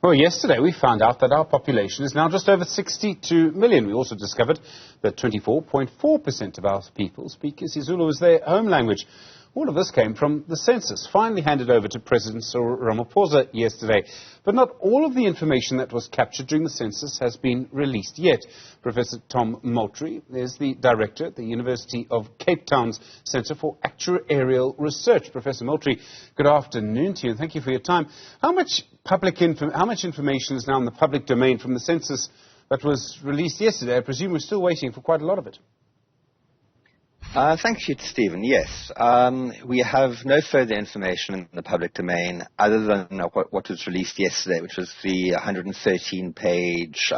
Well, yesterday we found out that our population is now just over 62 million. We also discovered that 24.4% of our people speak isiZulu as their home language. All of this came from the census, finally handed over to President Cyril Ramaphosa yesterday. But not all of the information that was captured during the census has been released yet. Professor Tom Moultrie is the director at the University of Cape Town's Centre for Actuarial Research. Professor Moultrie, good afternoon to you, and thank you for your time. How much information is now in the public domain from the census that was released yesterday? I presume we're still waiting for quite a lot of it. Thank you, Stephen. Yes, we have no further information in the public domain other than what was released yesterday, which was the 113-page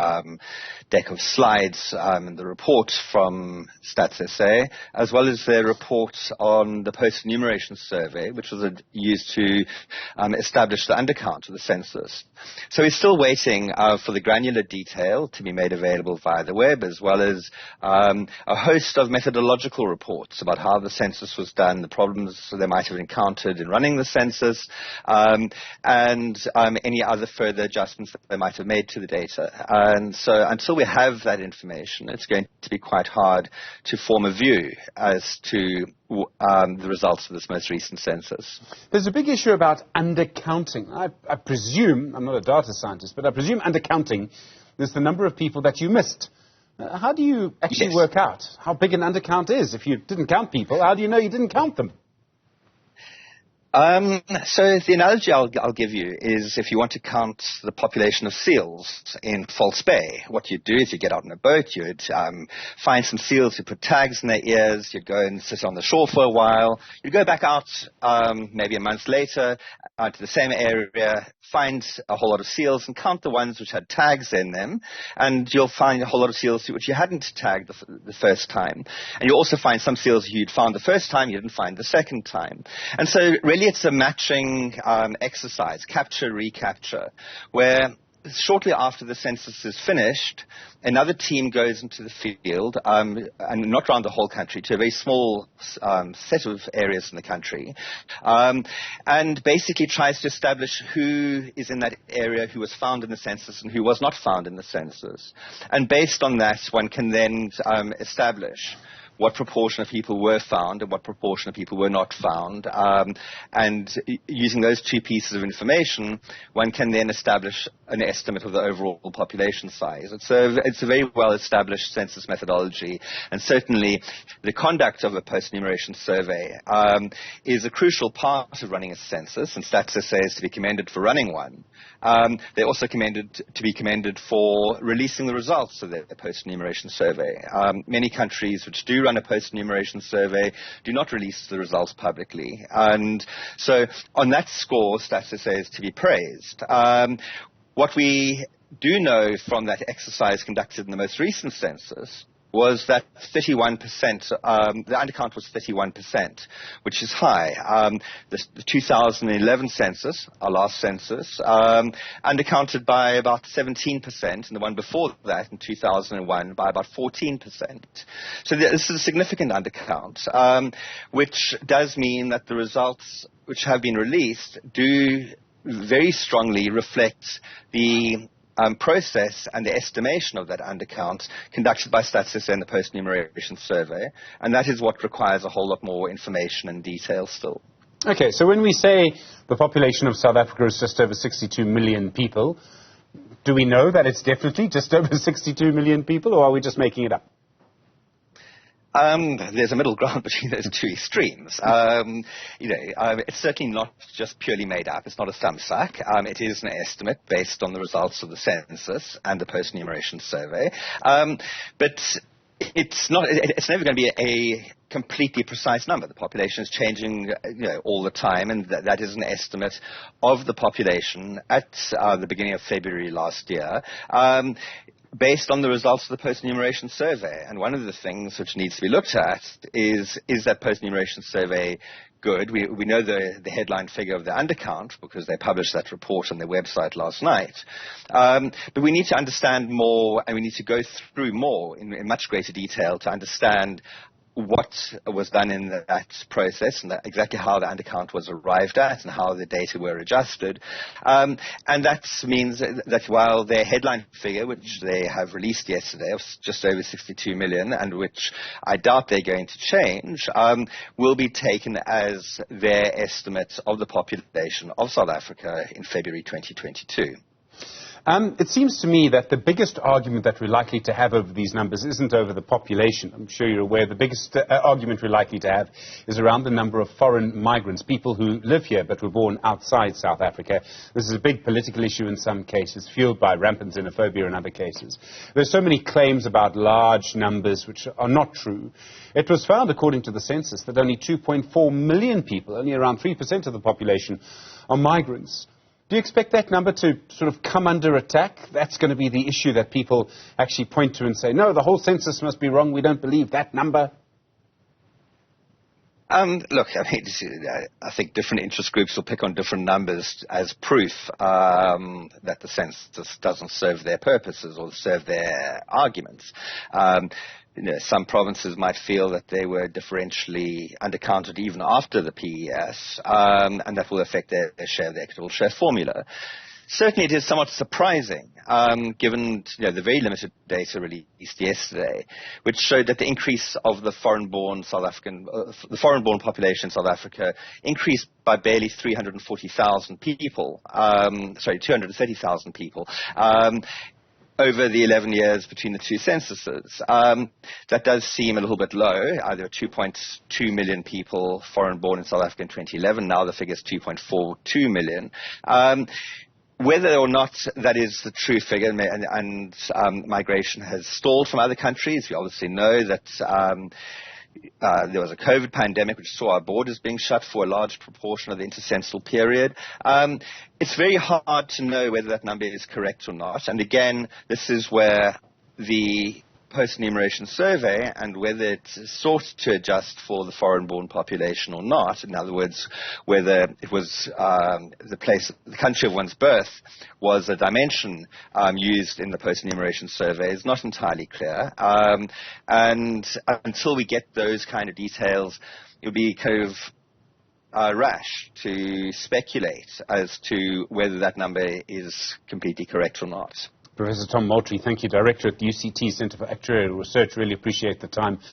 deck of slides and the report from Stats SA, as well as their report on the post-enumeration survey, which was used to establish the undercount of the census. So we're still waiting for the granular detail to be made available via the web, as well as a host of methodological reports about how the census was done, the problems they might have encountered in running the census, and any other further adjustments that they might have made to the data. And so until we have that information, it's going to be quite hard to form a view as to the results of this most recent census. There's a big issue about undercounting. I presume, I'm not a data scientist, but I presume undercounting is the number of people that you missed. How do you actually work out how big an undercount is? If you didn't count people, how do you know you didn't count them? So the analogy I'll give you is if you want to count the population of seals in False Bay, what you'd do is you'd get out on a boat, you'd find some seals, you'd put tags in their ears, you'd go and sit on the shore for a while, you'd go back out maybe a month later to the same area, find a whole lot of seals and count the ones which had tags in them, and you'll find a whole lot of seals which you hadn't tagged the first time. And you'll also find some seals you'd found the first time, you didn't find the second time. And so really it's a matching exercise, capture, recapture, where shortly after the census is finished, another team goes into the field, and not around the whole country, to a very small set of areas in the country, and basically tries to establish who is in that area, who was found in the census and who was not found in the census. And based on that, one can then establish what proportion of people were found and what proportion of people were not found. And using those two pieces of information, one can then establish an estimate of the overall population size. It's a very well-established census methodology, and certainly the conduct of a post-enumeration survey is a crucial part of running a census, and Stats SA is to be commended for running one. They're also to be commended for releasing the results of their post-enumeration survey. Many countries which do run a post-enumeration survey do not release the results publicly. And so on that score, Stats SA is to be praised. What we do know from that exercise conducted in the most recent census was that 31%, the undercount was 31%, which is high. The 2011 census, our last census, undercounted by about 17%, and the one before that, in 2001, by about 14%. So this is a significant undercount, which does mean that the results which have been released do very strongly reflect the process and the estimation of that undercount conducted by Stats SA in the post-enumeration survey, and that is what requires a whole lot more information and detail still. Okay, so when we say the population of South Africa is just over 62 million people, do we know that it's definitely just over 62 million people, or are we just making it up? There's a middle ground between those two extremes. It's certainly not just purely made up. It's not a sum suck. It is an estimate based on the results of the census and the post-enumeration survey. But it's never going to be a completely precise number. The population is changing, all the time, and that is an estimate of the population at the beginning of February last year. Based on the results of the post-enumeration survey. And one of the things which needs to be looked at is that post-enumeration survey good? We know the headline figure of the undercount because they published that report on their website last night. But we need to understand more, and we need to go through more in much greater detail to understand what was done in that process and exactly how the undercount was arrived at and how the data were adjusted. And that means that while their headline figure, which they have released yesterday, of just over 62 million, and which I doubt they're going to change, will be taken as their estimate of the population of South Africa in February 2022. It seems to me that the biggest argument that we're likely to have over these numbers isn't over the population. I'm sure you're aware the biggest argument we're likely to have is around the number of foreign migrants, people who live here but were born outside South Africa. This is a big political issue in some cases, fueled by rampant xenophobia in other cases. There's so many claims about large numbers which are not true. It was found, according to the census, that only 2.4 million people, only around 3% of the population, are migrants. Do you expect that number to sort of come under attack? That's going to be the issue that people actually point to and say, no, the whole census must be wrong. We don't believe that number. Look, I mean, I think different interest groups will pick on different numbers as proof that the census doesn't serve their purposes or serve their arguments. Some provinces might feel that they were differentially undercounted even after the PES, and that will affect their share of the equitable share formula. Certainly it is somewhat surprising, given the very limited data released yesterday, which showed that the increase of the foreign-born population in South Africa increased by barely 340,000 people, 230,000 people, over the 11 years between the two censuses. That does seem a little bit low. There were 2.2 million people foreign-born in South Africa in 2011. Now the figure is 2.42 million. Whether or not that is the true figure, and migration has stalled from other countries, we obviously know that there was a COVID pandemic which saw our borders being shut for a large proportion of the intercensal period. It's very hard to know whether that number is correct or not. And again, this is where the post-enumeration survey and whether it's sought to adjust for the foreign-born population or not, in other words, whether it was the country of one's birth was a dimension used in the post-enumeration survey is not entirely clear. And until we get those kind of details, it would be kind of rash to speculate as to whether that number is completely correct or not. Professor Tom Moultrie, thank you, Director at the UCT Centre for Actuarial Research. Really appreciate the time.